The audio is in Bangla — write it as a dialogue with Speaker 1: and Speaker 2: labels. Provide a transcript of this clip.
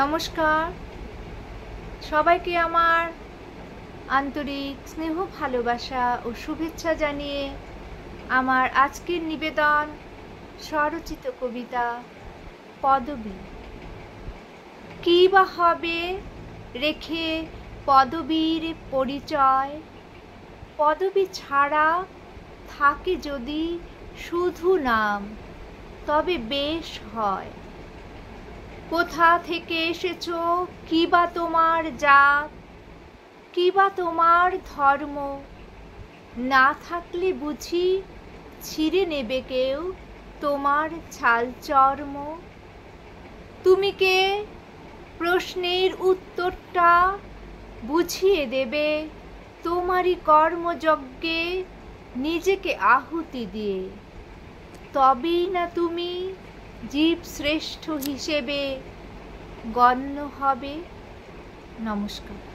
Speaker 1: নমস্কার, সবাইকে আমার আন্তরিক স্নেহ ভালোবাসা ও শুভেচ্ছা জানিয়ে আমার আজকের নিবেদন স্বরচিত কবিতা পদবী। কী বা হবে রেখে পদবীর পরিচয়, পদবী ছাড়া থাকে যদি শুধু নাম তবে বেশ হয়। কোথা থেকে এসেছো, কী বা তোমার জাত, কী বা তোমার ধর্ম, না থাকলে বুঝি ছিঁড়ে নেবে কেউ তোমার ছাল চর্ম। তুমি কে প্রশ্নের উত্তরটা বুঝিয়ে দেবে তোমারই কর্মযজ্ঞে নিজেকে আহুতি দিয়ে। তবেই না তুমি জীব শ্রেষ্ঠ হিসেবে গণ্য হবে। নমস্কার।